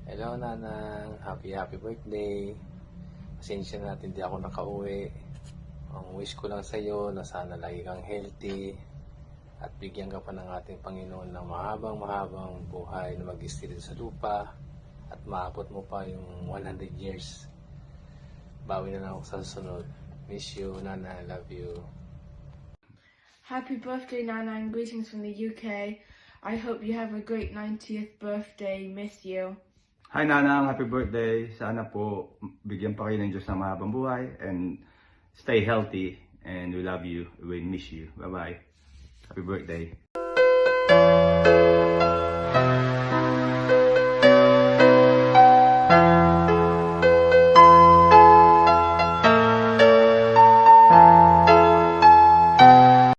Hello Nanang, happy birthday. Pasensya na natin di ako nakauwi. Ang wish ko lang sa iyo na sana lagi kang healthy at bigyan ka pa ng ating Panginoon ng mahabang buhay na mag-stay sa lupa at maabot mo pa yung 100 years. Bawi na lang ako sa susunod. Miss you, Nana. I love you. Happy birthday, Nana, and greetings from the UK. I hope you have a great 90th birthday. Miss you. Hi Nanang, happy birthday. Sana po bigyan pa kayo ng Diyos ng mahabang buhay and stay healthy and we love you, we miss you. Bye-bye. Happy birthday.